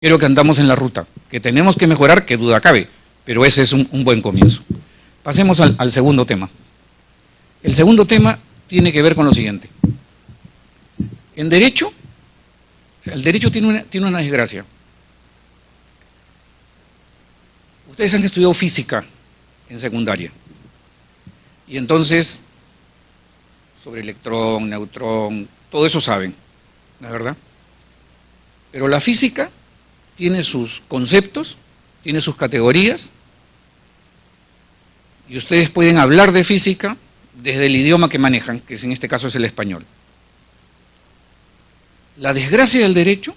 creo que andamos en la ruta. Que tenemos que mejorar, que duda cabe, pero ese es un buen comienzo. Pasemos al segundo tema. El segundo tema tiene que ver con lo siguiente. En derecho, el derecho tiene una desgracia. Ustedes han estudiado física en secundaria. Y entonces, sobre electrón, neutrón, todo eso saben, ¿la verdad? Pero la física tiene sus conceptos, tiene sus categorías, y ustedes pueden hablar de física desde el idioma que manejan, que en este caso es el español. La desgracia del derecho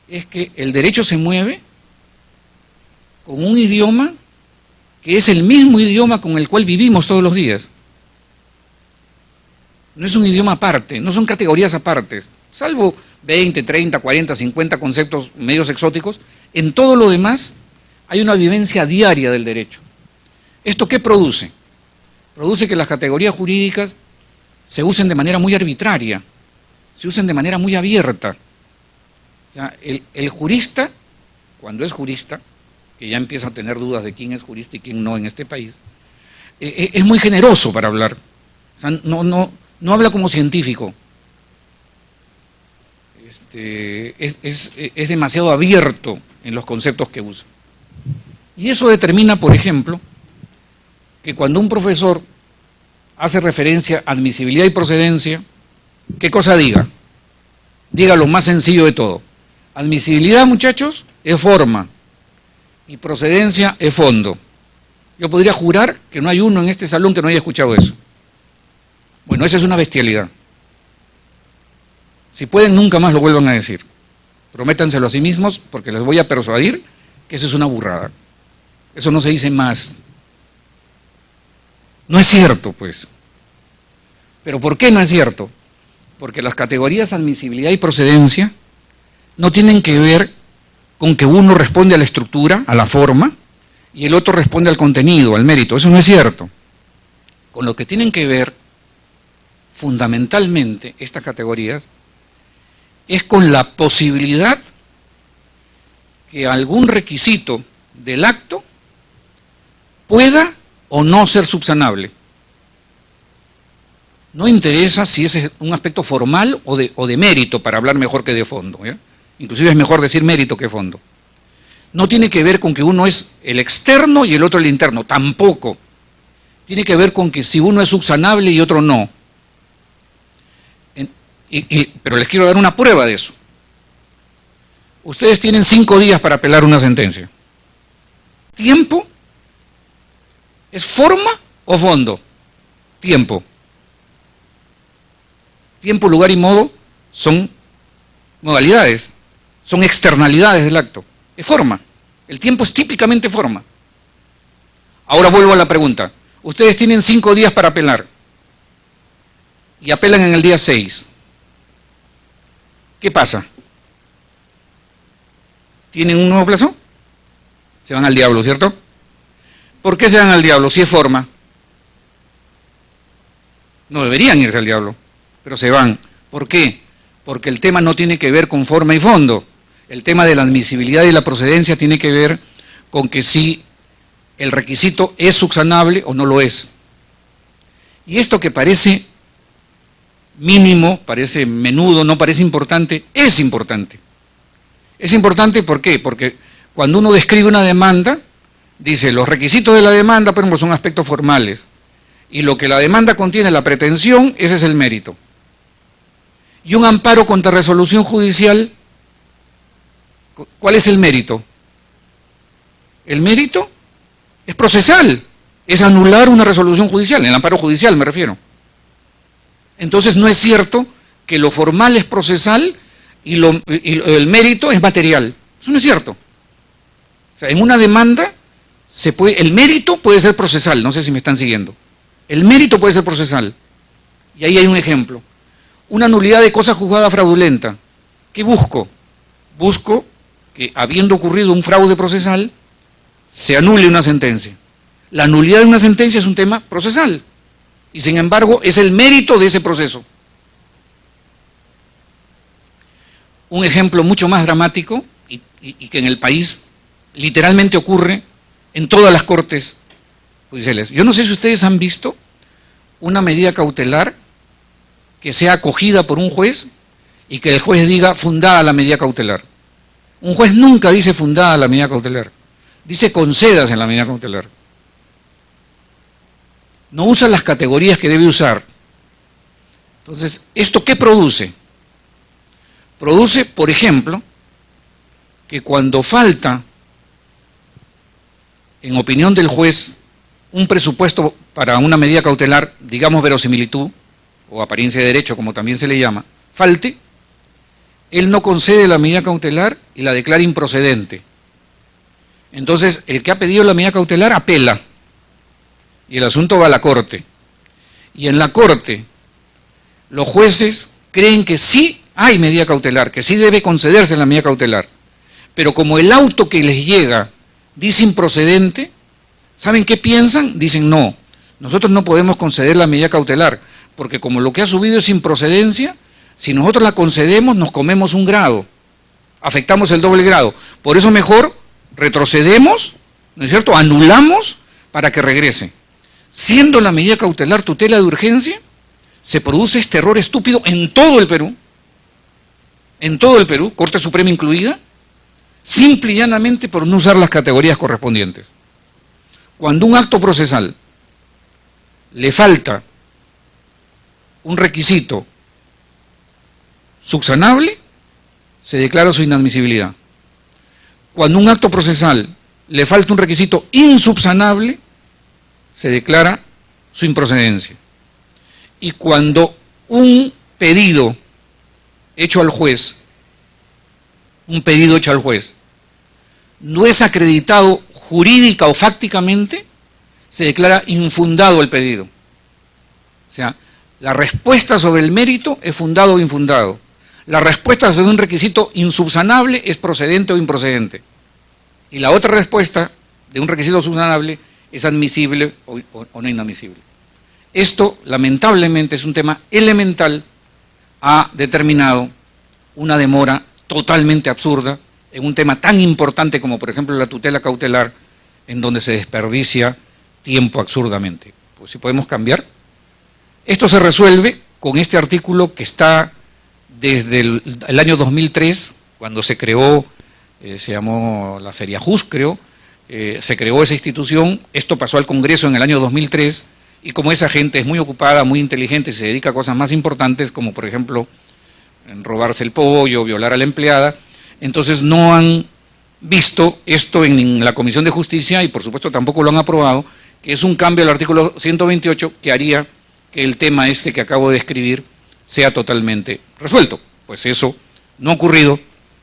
es que el derecho se mueve con un idioma que es el mismo idioma con el cual vivimos todos los días. No es un idioma aparte, no son categorías apartes, salvo 20, 30, 40, 50 conceptos medios exóticos, en todo lo demás hay una vivencia diaria del derecho. ¿Esto qué produce? Produce que las categorías jurídicas se usen de manera muy arbitraria, se usen de manera muy abierta. O sea, el jurista, cuando es jurista, que ya empieza a tener dudas de quién es jurista y quién no en este país, es muy generoso para hablar. O sea, no habla como científico. Es demasiado abierto en los conceptos que usa. Y eso determina, por ejemplo, que cuando un profesor hace referencia a admisibilidad y procedencia, ¿qué cosa diga? Diga lo más sencillo de todo. Admisibilidad, muchachos, es forma, y procedencia es fondo. Yo podría jurar que no hay uno en este salón que no haya escuchado eso. Bueno, esa es una bestialidad. Si pueden, nunca más lo vuelvan a decir. Prométanselo a sí mismos, porque les voy a persuadir que eso es una burrada. Eso no se dice más. No es cierto, pues. ¿Pero por qué no es cierto? Porque las categorías admisibilidad y procedencia no tienen que ver con que uno responde a la estructura, a la forma, y el otro responde al contenido, al mérito. Eso no es cierto. Con lo que tienen que ver, fundamentalmente, estas categorías, es con la posibilidad que algún requisito del acto pueda o no ser subsanable. No interesa si ese es un aspecto formal o de mérito, para hablar mejor que de fondo, ¿ya? Inclusive es mejor decir mérito que fondo. No tiene que ver con que uno es el externo y el otro el interno, tampoco. Tiene que ver con que si uno es subsanable y otro no. Pero les quiero dar una prueba de eso. Ustedes tienen 5 días para apelar una sentencia. ¿Tiempo es forma o fondo? Tiempo. Tiempo, lugar y modo son modalidades, son externalidades del acto. Es forma. El tiempo es típicamente forma. Ahora vuelvo a la pregunta. Ustedes tienen 5 días para apelar y apelan en el día 6. ¿Qué pasa? ¿Tienen un nuevo plazo? Se van al diablo, ¿cierto? ¿Por qué se van al diablo si es forma? No deberían irse al diablo, pero se van. ¿Por qué? Porque el tema no tiene que ver con forma y fondo. El tema de la admisibilidad y la procedencia tiene que ver con que si el requisito es subsanable o no lo es. Y esto que parece mínimo, parece menudo, no parece importante, es importante. Es importante, ¿por qué? Porque cuando uno describe una demanda, dice, los requisitos de la demanda, por ejemplo, son aspectos formales, y lo que la demanda contiene, la pretensión, ese es el mérito. Y un amparo contra resolución judicial, ¿cuál es el mérito? El mérito es procesal, es anular una resolución judicial, el amparo judicial me refiero. Entonces no es cierto que lo formal es procesal y el mérito es material. Eso no es cierto. O sea, en una demanda el mérito puede ser procesal, no sé si me están siguiendo. El mérito puede ser procesal. Y ahí hay un ejemplo. Una nulidad de cosa juzgada fraudulenta. ¿Qué busco? Busco que, habiendo ocurrido un fraude procesal, se anule una sentencia. La nulidad de una sentencia es un tema procesal. Y sin embargo, es el mérito de ese proceso. Un ejemplo mucho más dramático y que en el país literalmente ocurre en todas las cortes judiciales. Yo no sé si ustedes han visto una medida cautelar que sea acogida por un juez y que el juez diga fundada la medida cautelar. Un juez nunca dice fundada la medida cautelar, dice concédase en la medida cautelar. No usa las categorías que debe usar. Entonces, ¿esto qué produce? Produce, por ejemplo, que cuando falta, en opinión del juez, un presupuesto para una medida cautelar, digamos verosimilitud, o apariencia de derecho, como también se le llama, falte, él no concede la medida cautelar y la declara improcedente. Entonces, el que ha pedido la medida cautelar apela, y el asunto va a la Corte. Y en la Corte, los jueces creen que sí hay medida cautelar, que sí debe concederse la medida cautelar, pero como el auto que les llega dice improcedente, ¿saben qué piensan? Dicen, no, nosotros no podemos conceder la medida cautelar, porque como lo que ha subido es improcedencia, si nosotros la concedemos nos comemos un grado, afectamos el doble grado. Por eso mejor retrocedemos, ¿no es cierto?, anulamos para que regrese. Siendo la medida cautelar tutela de urgencia, se produce este error estúpido en todo el Perú, Corte Suprema incluida, simple y llanamente por no usar las categorías correspondientes. Cuando un acto procesal le falta un requisito subsanable, se declara su inadmisibilidad. Cuando un acto procesal le falta un requisito insubsanable, se declara su improcedencia. Y cuando un pedido hecho al juez, no es acreditado jurídica o fácticamente, se declara infundado el pedido. O sea, la respuesta sobre el mérito es fundado o infundado. La respuesta sobre un requisito insubsanable es procedente o improcedente. Y la otra respuesta de un requisito subsanable es admisible o no inadmisible. Esto, lamentablemente, es un tema elemental, ha determinado una demora totalmente absurda en un tema tan importante como, por ejemplo, la tutela cautelar, en donde se desperdicia tiempo absurdamente. Pues si podemos cambiar. Esto se resuelve con este artículo que está desde el año 2003, cuando se creó, se llamó la Feriajus, creo, se creó esa institución. Esto pasó al Congreso en el año 2003, y como esa gente es muy ocupada, muy inteligente, y se dedica a cosas más importantes, como por ejemplo, en robarse el pollo, violar a la empleada, entonces no han visto esto en la Comisión de Justicia, y por supuesto tampoco lo han aprobado, que es un cambio al artículo 128 que haría que el tema este que acabo de describir sea totalmente resuelto. Pues eso no ha ocurrido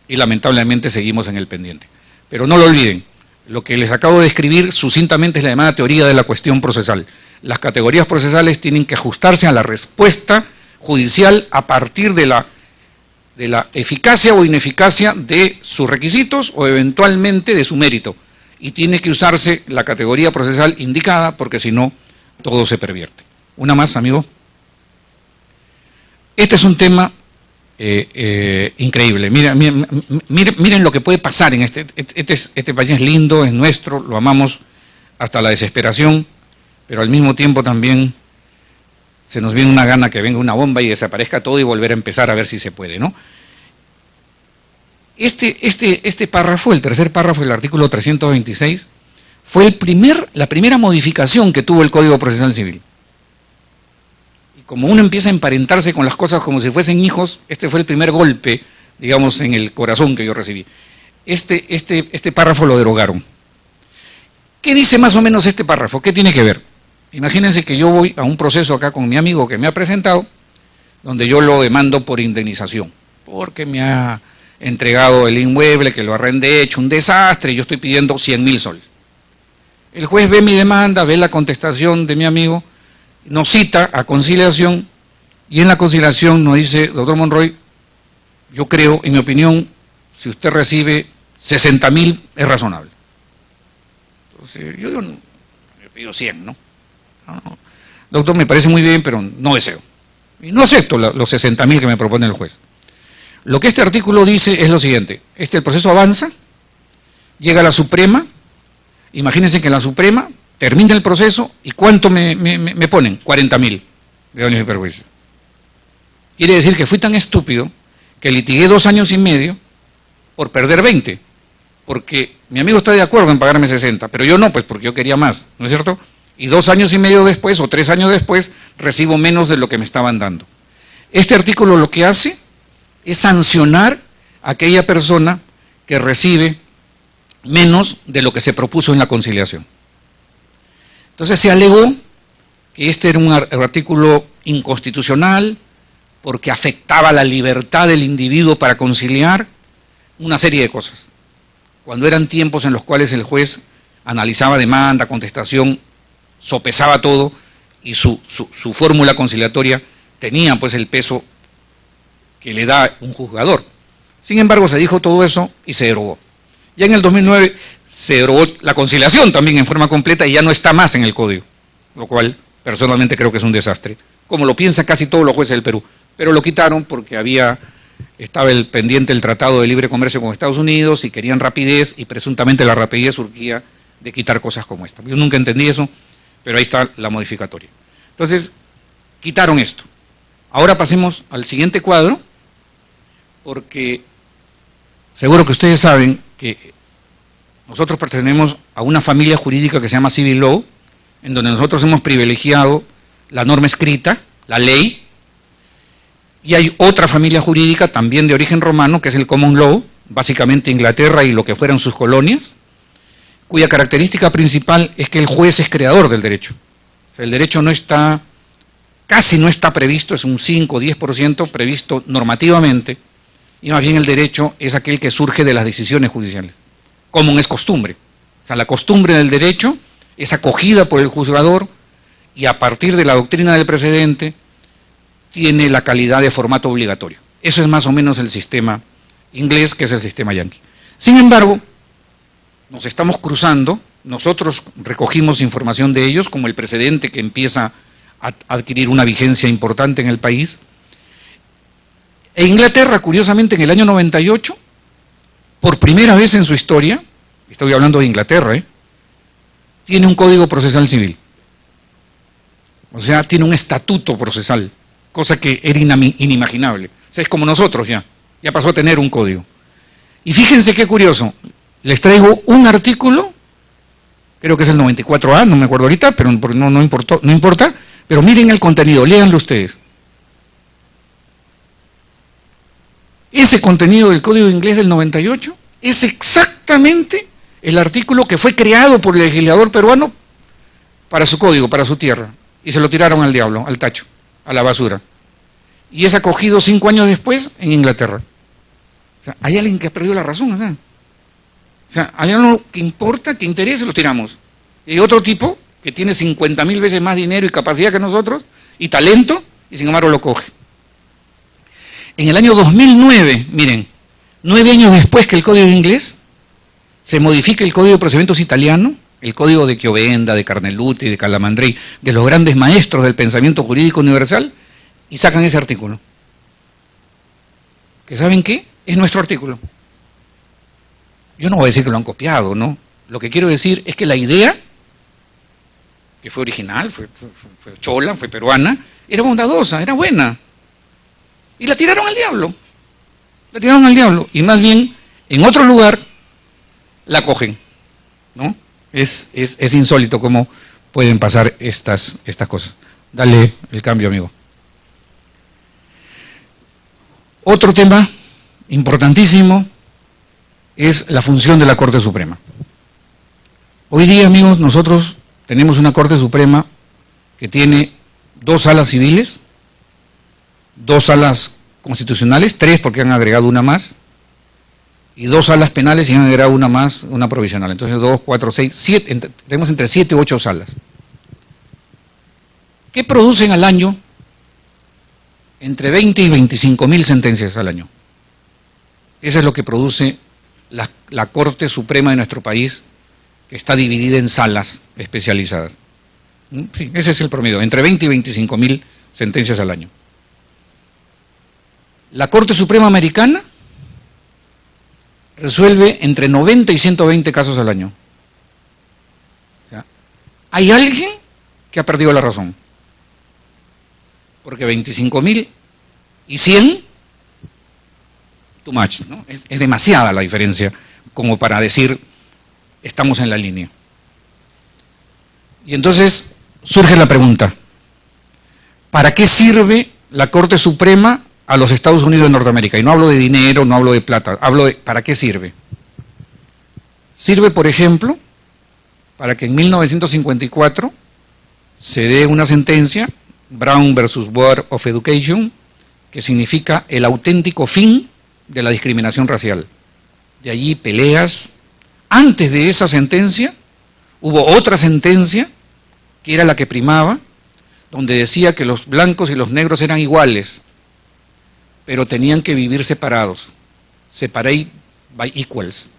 y lamentablemente seguimos en el pendiente. Pero no lo olviden, lo que les acabo de describir sucintamente es la llamada teoría de la cuestión procesal. Las categorías procesales tienen que ajustarse a la respuesta judicial a partir de la eficacia o ineficacia de sus requisitos o eventualmente de su mérito. Y tiene que usarse la categoría procesal indicada, porque si no, todo se pervierte. Una más, amigo. Este es un tema increíble. Miren lo que puede pasar en este país. Es lindo, es nuestro, lo amamos hasta la desesperación, pero al mismo tiempo también se nos viene una gana que venga una bomba y desaparezca todo y volver a empezar a ver si se puede, ¿no? Este párrafo, el tercer párrafo del artículo 326, fue la primera modificación que tuvo el Código Procesal Civil. Y como uno empieza a emparentarse con las cosas como si fuesen hijos, este fue el primer golpe, digamos, en el corazón que yo recibí. Este párrafo lo derogaron. ¿Qué dice más o menos este párrafo? ¿Qué tiene que ver? Imagínense que yo voy a un proceso acá con mi amigo que me ha presentado, donde yo lo demando por indemnización, porque me ha entregado el inmueble, que lo arrendé, hecho un desastre, y yo estoy pidiendo 100.000 soles. El juez ve mi demanda, ve la contestación de mi amigo, nos cita a conciliación, y en la conciliación nos dice, doctor Monroy, yo creo, en mi opinión, si usted recibe 60.000 es razonable. Entonces, yo pido 100, ¿no? No, doctor, me parece muy bien, pero no deseo. Y no acepto los 60.000 que me propone el juez. Lo que este artículo dice es lo siguiente: el proceso avanza, llega a la Suprema, imagínense que en la Suprema termina el proceso y ¿cuánto me ponen? 40.000 de daños y perjuicios. Quiere decir que fui tan estúpido que litigué 2 años y medio por perder 20, porque mi amigo está de acuerdo en pagarme 60, pero yo no, pues porque yo quería más, ¿no es cierto? Y 2 años y medio después, o 3 años después, recibo menos de lo que me estaban dando. Este artículo lo que hace es sancionar a aquella persona que recibe menos de lo que se propuso en la conciliación. Entonces se alegó que este era un artículo inconstitucional porque afectaba la libertad del individuo para conciliar, una serie de cosas. Cuando eran tiempos en los cuales el juez analizaba demanda, contestación, sopesaba todo y su fórmula conciliatoria tenía pues el peso que le da un juzgador. Sin embargo, se dijo todo eso y se derogó. Ya en el 2009 se derogó la conciliación también en forma completa y ya no está más en el código, lo cual personalmente creo que es un desastre, como lo piensan casi todos los jueces del Perú. Pero lo quitaron porque estaba el pendiente el Tratado de Libre Comercio con Estados Unidos y querían rapidez y presuntamente la rapidez surgía de quitar cosas como esta. Yo nunca entendí eso, pero ahí está la modificatoria. Entonces, quitaron esto. Ahora pasemos al siguiente cuadro, porque seguro que ustedes saben que nosotros pertenecemos a una familia jurídica que se llama Civil Law, en donde nosotros hemos privilegiado la norma escrita, la ley, y hay otra familia jurídica también de origen romano, que es el Common Law, básicamente Inglaterra y lo que fueran sus colonias, cuya característica principal es que el juez es creador del derecho. O sea, el derecho casi no está previsto, es un 5 o 10% previsto normativamente, y más bien el derecho es aquel que surge de las decisiones judiciales. Común es costumbre. O sea, la costumbre del derecho es acogida por el juzgador y a partir de la doctrina del precedente tiene la calidad de formato obligatorio. Eso es más o menos el sistema inglés, que es el sistema yanqui. Sin embargo, nos estamos cruzando, nosotros recogimos información de ellos, como el precedente que empieza a adquirir una vigencia importante en el país. E Inglaterra, curiosamente, en el año 98, por primera vez en su historia, estoy hablando de Inglaterra, tiene un código procesal civil. O sea, tiene un estatuto procesal, cosa que era inimaginable. O sea, es como nosotros ya pasó a tener un código. Y fíjense qué curioso, les traigo un artículo, creo que es el 94A, no me acuerdo ahorita, pero no importa, pero miren el contenido, léanlo ustedes. Ese contenido del Código Inglés del 98 es exactamente el artículo que fue creado por el legislador peruano para su código, para su tierra, y se lo tiraron al diablo, al tacho, a la basura. Y es acogido 5 años después en Inglaterra. O sea, hay alguien que ha perdido la razón acá. O sea, hay algo que importa, que interesa, lo tiramos. Y hay otro tipo que tiene 50.000 veces más dinero y capacidad que nosotros, y talento, y sin embargo lo coge. En el año 2009, miren, 9 años después que el Código Inglés, se modifica el Código de Procedimientos italiano, el Código de Chiovenda, de Carneluti, de Calamandrei, de los grandes maestros del pensamiento jurídico universal, y sacan ese artículo. ¿Que saben qué? Es nuestro artículo. Yo no voy a decir que lo han copiado, ¿no? Lo que quiero decir es que la idea, que fue original, fue chola, fue peruana, era bondadosa, era buena. Y la tiraron al diablo. La tiraron al diablo. Y más bien, en otro lugar, la cogen, ¿no? Es insólito cómo pueden pasar estas cosas. Dale el cambio, amigo. Otro tema importantísimo es la función de la Corte Suprema. Hoy día, amigos, nosotros tenemos una Corte Suprema que tiene 2 salas civiles, 2 salas constitucionales, 3 porque han agregado una más, y 2 salas penales y han agregado una más, una provisional. Entonces 2, 4, 6, 7, tenemos entre 7 u 8 salas. ¿Qué producen al año? Entre 20 y 25.000 sentencias al año. Eso es lo que produce la Corte Suprema de nuestro país, que está dividida en salas especializadas. Sí, ese es el promedio, entre 20 y 25.000 sentencias al año. La Corte Suprema Americana resuelve entre 90 y 120 casos al año. O sea, hay alguien que ha perdido la razón. Porque 25.000 y 100, too much, ¿no? Es demasiada la diferencia como para decir estamos en la línea. Y entonces surge la pregunta, ¿para qué sirve la Corte Suprema a los Estados Unidos de Norteamérica? Y no hablo de dinero, no hablo de plata, hablo de ¿para qué sirve? Sirve, por ejemplo, para que en 1954 se dé una sentencia, Brown versus Board of Education, que significa el auténtico fin de la discriminación racial. De allí peleas. Antes de esa sentencia hubo otra sentencia, que era la que primaba, donde decía que los blancos y los negros eran iguales, pero tenían que vivir separados, separate by equals.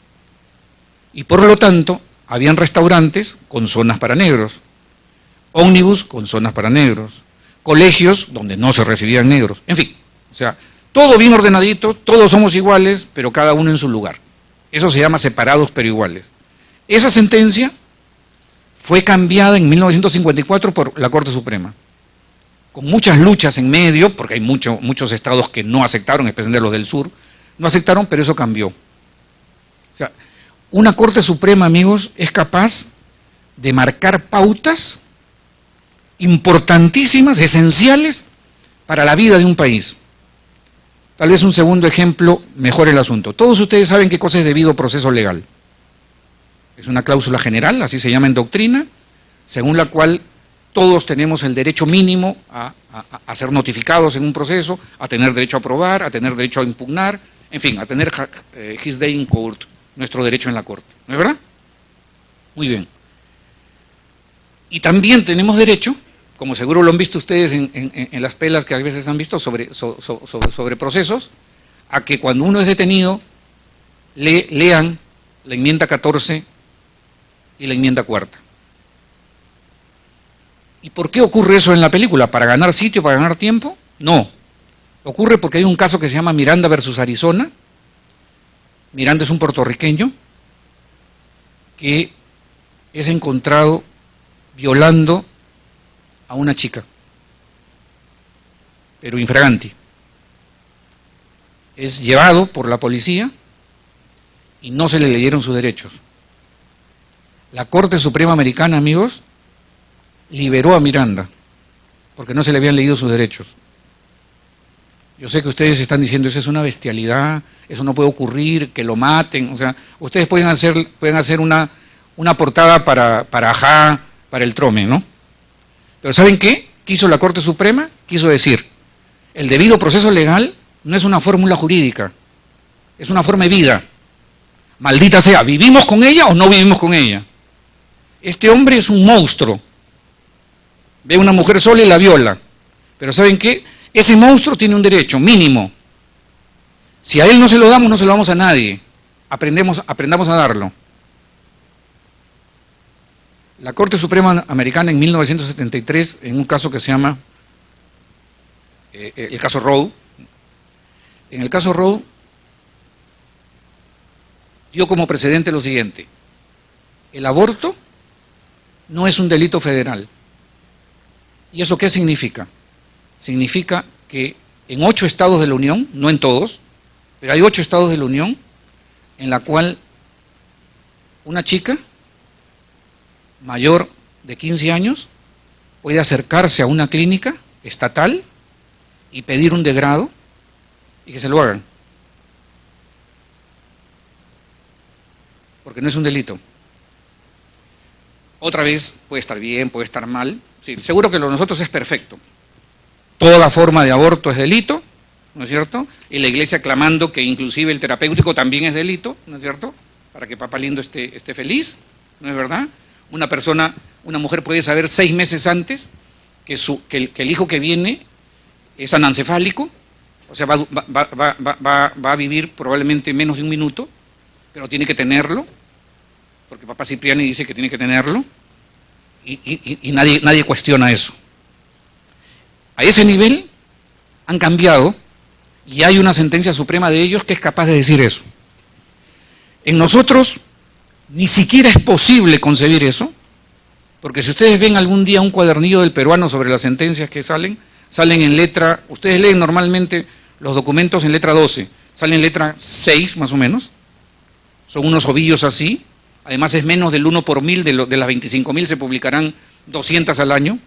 Y por lo tanto, habían restaurantes con zonas para negros, ómnibus con zonas para negros, colegios donde no se recibían negros, en fin, o sea, todo bien ordenadito, todos somos iguales, pero cada uno en su lugar. Eso se llama separados pero iguales. Esa sentencia fue cambiada en 1954 por la Corte Suprema, con muchas luchas en medio, porque hay muchos estados que no aceptaron, especialmente los del sur, no aceptaron, pero eso cambió. O sea, una Corte Suprema, amigos, es capaz de marcar pautas importantísimas, esenciales, para la vida de un país. Tal vez un segundo ejemplo mejore el asunto. Todos ustedes saben qué cosa es debido proceso legal. Es una cláusula general, así se llama en doctrina, según la cual todos tenemos el derecho mínimo a ser notificados en un proceso, a tener derecho a aprobar, a tener derecho a impugnar, en fin, a tener his day in court, nuestro derecho en la corte. ¿No es verdad? Muy bien. Y también tenemos derecho, como seguro lo han visto ustedes en las pelas que a veces han visto sobre procesos, a que cuando uno es detenido, lean la enmienda 14 y la enmienda 4. ¿Y por qué ocurre eso en la película? ¿Para ganar sitio, para ganar tiempo? No. Ocurre porque hay un caso que se llama Miranda versus Arizona. Miranda es un puertorriqueño que es encontrado violando a una chica, pero infraganti. Es llevado por la policía y no se le leyeron sus derechos. La Corte Suprema Americana, amigos, liberó a Miranda, porque no se le habían leído sus derechos. Yo sé que ustedes están diciendo, eso es una bestialidad, eso no puede ocurrir, que lo maten, o sea, ustedes pueden hacer una portada para Ajá, para el Trome, ¿no? Pero ¿saben qué? ¿Qué hizo la Corte Suprema? Quiso decir, el debido proceso legal no es una fórmula jurídica, es una forma de vida. Maldita sea, ¿vivimos con ella o no vivimos con ella? Este hombre es un monstruo. Ve a una mujer sola y la viola. Pero ¿saben qué? Ese monstruo tiene un derecho mínimo. Si a él no se lo damos, no se lo damos a nadie. Aprendamos a darlo. La Corte Suprema Americana en 1973, en un caso que se llama el caso Roe, en el caso Roe dio como precedente lo siguiente: el aborto no es un delito federal. ¿Y eso qué significa? Significa que en 8 estados de la Unión, no en todos, pero hay 8 estados de la Unión en la cual una chica mayor de 15 años puede acercarse a una clínica estatal y pedir un degrado y que se lo hagan. Porque no es un delito. Otra vez, puede estar bien, puede estar mal. Sí, seguro que lo de nosotros es perfecto. Toda forma de aborto es delito, ¿no es cierto? Y la Iglesia clamando que inclusive el terapéutico también es delito, ¿no es cierto? Para que Papá Lindo esté feliz, ¿no es verdad? Una mujer puede saber 6 meses antes que el hijo que viene es anencefálico, o sea, va a vivir probablemente menos de 1 minuto, pero tiene que tenerlo, porque Papá Cipriani dice que tiene que tenerlo, y nadie cuestiona eso. A ese nivel han cambiado Y hay una sentencia suprema de ellos que es capaz de decir eso. En nosotros ni siquiera es posible concebir eso, porque si ustedes ven algún día un cuadernillo del peruano sobre las sentencias que salen en letra, ustedes leen normalmente los documentos en letra 12, salen en letra 6 más o menos, son unos ovillos así, además es menos del 1 por 1000, de las 25.000 se publicarán 200 al año.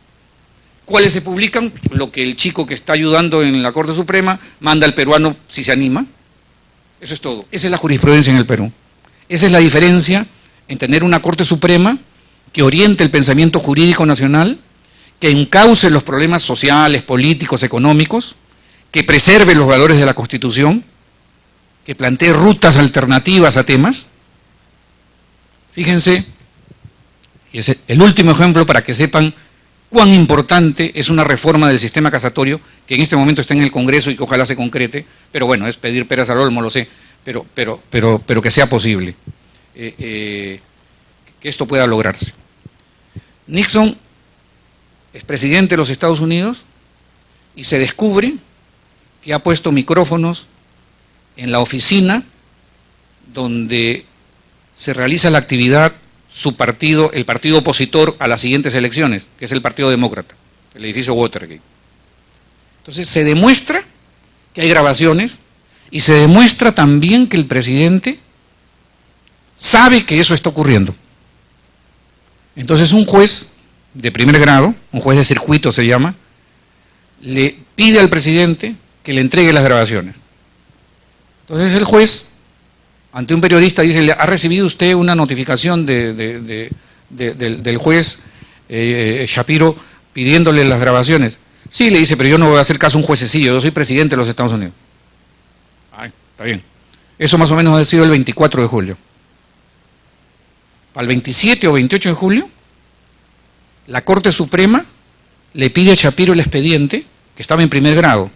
¿Cuáles se publican? Lo que el chico que está ayudando en la Corte Suprema manda al peruano si se anima. Eso es todo. Esa es la jurisprudencia en el Perú. Esa es la diferencia en tener una Corte Suprema que oriente el pensamiento jurídico nacional, que encauce los problemas sociales, políticos, económicos, que preserve los valores de la Constitución, que plantee rutas alternativas a temas. Fíjense, y es el último ejemplo para que sepan cuán importante es una reforma del sistema casatorio, que en este momento está en el Congreso y que ojalá se concrete, pero bueno, es pedir peras al olmo, lo sé, pero que sea posible, que esto pueda lograrse. Nixon es presidente de los Estados Unidos y se descubre que ha puesto micrófonos en la oficina donde se realiza la actividad su partido, el partido opositor a las siguientes elecciones, que es el Partido Demócrata, el edificio Watergate. Entonces se demuestra que hay grabaciones y se demuestra también que el presidente sabe que eso está ocurriendo. Entonces un juez de primer grado, un juez de circuito se llama, le pide al presidente que le entregue las grabaciones. Entonces el juez, ante un periodista, dice: ¿ha recibido usted una notificación del juez Shapiro pidiéndole las grabaciones? Sí, le dice, pero yo no voy a hacer caso a un juececillo, yo soy presidente de los Estados Unidos. Ay, está bien. Eso más o menos ha sido el 24 de julio. Para el 27 o 28 de julio, la Corte Suprema le pide a Shapiro el expediente, que estaba en primer grado,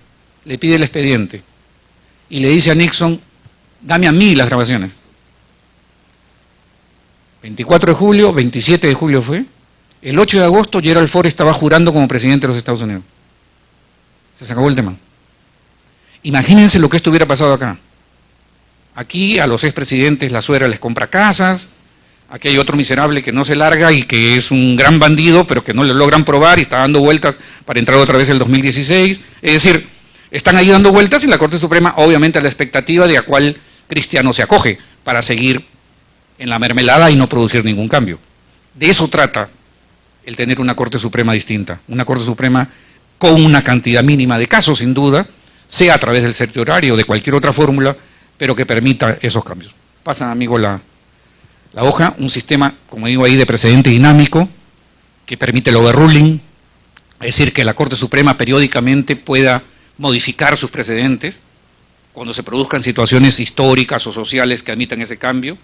le pide el expediente, y le dice a Nixon: dame a mí las grabaciones. 24 de julio, 27 de julio fue. El 8 de agosto Gerald Ford estaba jurando como presidente de los Estados Unidos. Se acabó el tema. Imagínense lo que esto hubiera pasado acá. Aquí a los expresidentes la suegra les compra casas, aquí hay otro miserable que no se larga y que es un gran bandido, pero que no le logran probar y está dando vueltas para entrar otra vez el 2016. Es decir, están ahí dando vueltas y la Corte Suprema, obviamente, a la expectativa de a cuál cristiano se acoge para seguir en la mermelada y no producir ningún cambio. De eso trata el tener una Corte Suprema distinta, una Corte Suprema con una cantidad mínima de casos, sin duda, sea a través del certiorario o de cualquier otra fórmula, pero que permita esos cambios. Pasa, amigo, la hoja, un sistema, como digo ahí, de precedente dinámico, que permite el overruling, es decir, que la Corte Suprema periódicamente pueda modificar sus precedentes cuando se produzcan situaciones históricas o sociales que admitan ese cambio,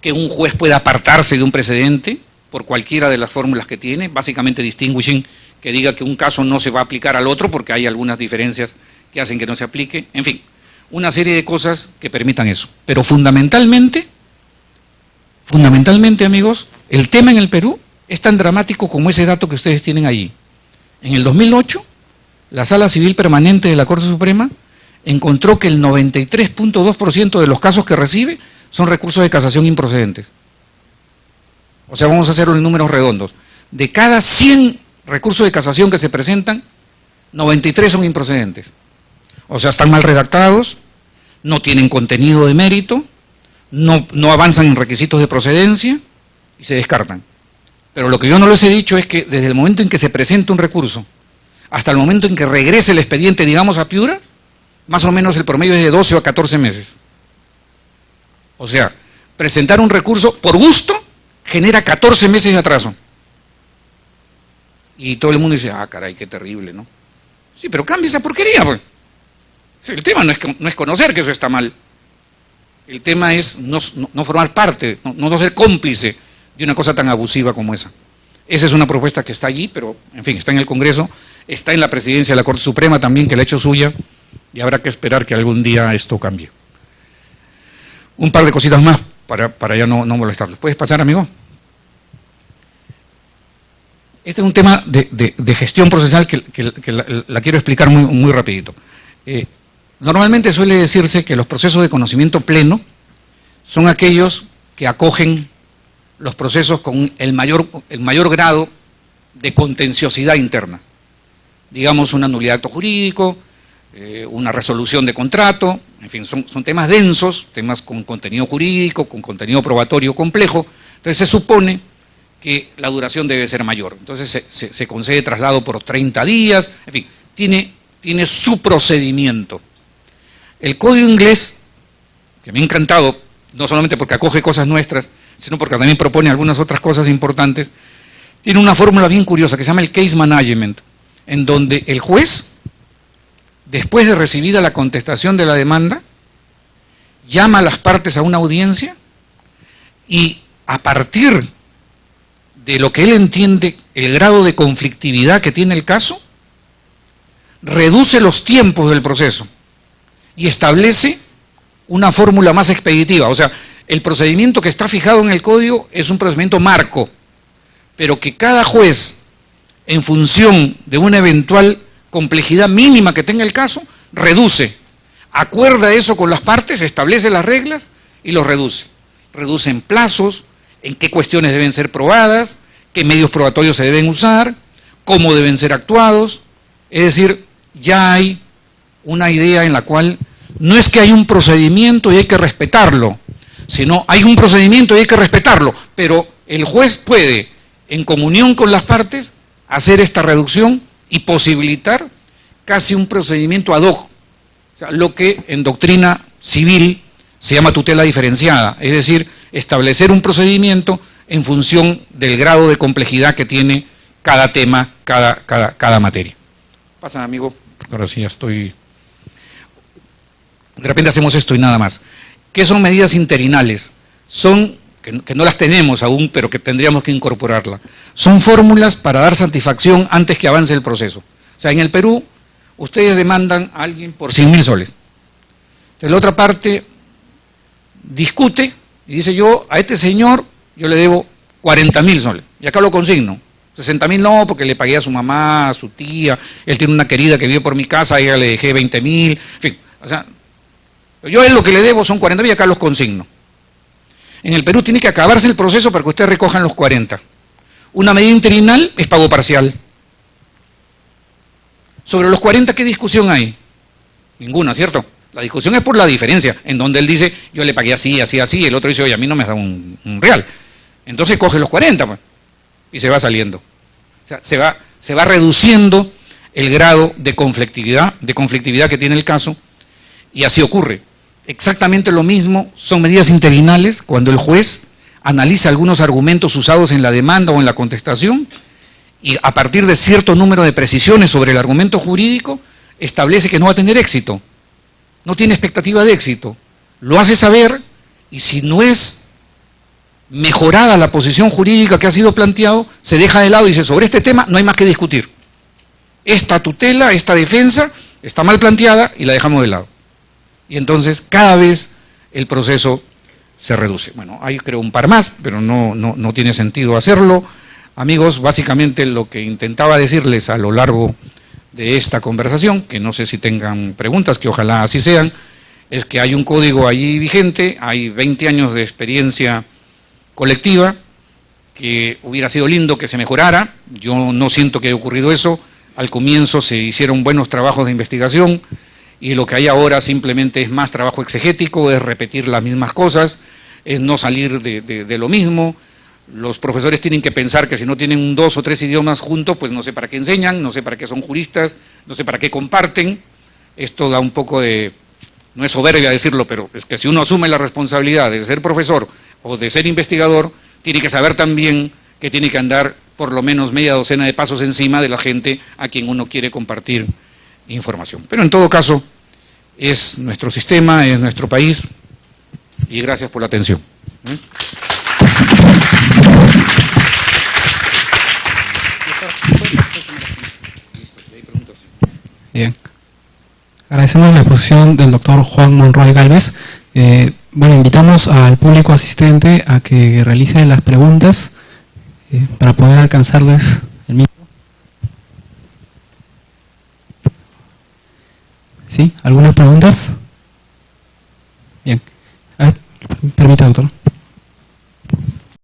que un juez pueda apartarse de un precedente por cualquiera de las fórmulas que tiene, básicamente distinguishing, que diga que un caso no se va a aplicar al otro porque hay algunas diferencias que hacen que no se aplique, en fin, una serie de cosas que permitan eso. Pero fundamentalmente, amigos, el tema en el Perú es tan dramático como ese dato que ustedes tienen allí. En el 2008, la Sala Civil Permanente de la Corte Suprema encontró que el 93.2% de los casos que recibe son recursos de casación improcedentes. O sea, vamos a hacerlo en números redondos. De cada 100 recursos de casación que se presentan, 93 son improcedentes. O sea, están mal redactados, no tienen contenido de mérito, no avanzan en requisitos de procedencia y se descartan. Pero lo que yo no les he dicho es que desde el momento en que se presenta un recurso hasta el momento en que regrese el expediente, digamos, a Piura, más o menos el promedio es de 12 o 14 meses. O sea, presentar un recurso por gusto genera 14 meses de atraso. Y todo el mundo dice: ah, caray, qué terrible, ¿no? Sí, pero cambia esa porquería, pues. El tema no es conocer que eso está mal. El tema es no formar parte, no ser cómplice de una cosa tan abusiva como esa. Esa es una propuesta que está allí, pero, en fin, está en el Congreso, está en la presidencia de la Corte Suprema también, que la ha hecho suya, y habrá que esperar que algún día esto cambie. Un par de cositas más para ya no molestarlos. ¿Puedes pasar, amigo? Este es un tema de gestión procesal que la quiero explicar muy rapidito. Normalmente suele decirse que los procesos de conocimiento pleno son aquellos que acogen los procesos con el mayor grado de contenciosidad interna. Digamos, una nulidad de acto jurídico, una resolución de contrato, en fin, son temas densos, temas con contenido jurídico, con contenido probatorio complejo. Entonces se supone que la duración debe ser mayor. Entonces se concede traslado por 30 días, en fin, tiene su procedimiento. El Código Inglés, que me ha encantado, no solamente porque acoge cosas nuestras, sino porque también propone algunas otras cosas importantes, tiene una fórmula bien curiosa que se llama el case management, en donde el juez, después de recibida la contestación de la demanda, llama a las partes a una audiencia y a partir de lo que él entiende el grado de conflictividad que tiene el caso, reduce los tiempos del proceso y establece una fórmula más expeditiva. O sea, el procedimiento que está fijado en el código es un procedimiento marco, pero que cada juez, en función de una eventual complejidad mínima que tenga el caso, reduce, acuerda eso con las partes, establece las reglas y los reduce. Reduce en plazos, en qué cuestiones deben ser probadas, qué medios probatorios se deben usar, cómo deben ser actuados. Es decir, ya hay una idea en la cual no es que hay un procedimiento y hay que respetarlo, sino hay un procedimiento y hay que respetarlo, pero el juez puede, en comunión con las partes, hacer esta reducción y posibilitar casi un procedimiento ad hoc, o sea, lo que en doctrina civil se llama tutela diferenciada, es decir, establecer un procedimiento en función del grado de complejidad que tiene cada tema, cada materia. Pasa, amigo, ahora sí ya estoy... De repente hacemos esto y nada más. ¿Qué son medidas interinales? Son, que no las tenemos aún, pero que tendríamos que incorporarlas. Son fórmulas para dar satisfacción antes que avance el proceso. O sea, en el Perú, ustedes demandan a alguien por 100.000 soles. Entonces, la otra parte discute y dice, yo a este señor, yo le debo 40.000 soles. Y acá lo consigno. 60.000 no, porque le pagué a su mamá, a su tía, él tiene una querida que vive por mi casa, a ella le dejé 20.000, en fin, o sea, yo a él lo que le debo son 40.000 y acá los consigno. En el Perú tiene que acabarse el proceso para que ustedes recojan los 40. Una medida interinal es pago parcial. Sobre los 40, ¿qué discusión hay? Ninguna, ¿cierto? La discusión es por la diferencia, en donde él dice, yo le pagué así, así, así, y el otro dice, oye, a mí no me da un real. Entonces coge los 40, pues, y se va saliendo. O sea, se va reduciendo el grado de conflictividad que tiene el caso, y así ocurre. Exactamente lo mismo son medidas interinales cuando el juez analiza algunos argumentos usados en la demanda o en la contestación y a partir de cierto número de precisiones sobre el argumento jurídico establece que no va a tener éxito, no tiene expectativa de éxito, lo hace saber y si no es mejorada la posición jurídica que ha sido planteado, se deja de lado y dice, sobre este tema no hay más que discutir. Esta tutela, esta defensa está mal planteada y la dejamos de lado. Y entonces cada vez el proceso se reduce. Bueno, hay creo un par más, pero no tiene sentido hacerlo. Amigos, básicamente lo que intentaba decirles a lo largo de esta conversación, que no sé si tengan preguntas, que ojalá así sean, es que hay un código allí vigente, hay 20 años de experiencia colectiva, que hubiera sido lindo que se mejorara. Yo no siento que haya ocurrido eso. Al comienzo se hicieron buenos trabajos de investigación, y lo que hay ahora simplemente es más trabajo exegético, es repetir las mismas cosas, es no salir de lo mismo. Los profesores tienen que pensar que si no tienen 2 o 3 idiomas juntos, pues no sé para qué enseñan, no sé para qué son juristas, no sé para qué comparten. Esto da un poco de, no es soberbia decirlo, pero es que si uno asume la responsabilidad de ser profesor o de ser investigador, tiene que saber también que tiene que andar por lo menos media docena de pasos encima de la gente a quien uno quiere compartir información. Pero en todo caso, es nuestro sistema, es nuestro país, y gracias por la atención. Bien. Agradecemos la exposición del doctor Juan Monroy Gálvez. Bueno, invitamos al público asistente a que realicen las preguntas para poder alcanzarles el micro. ¿Sí? ¿Algunas preguntas? Bien. A ver, permita, doctor.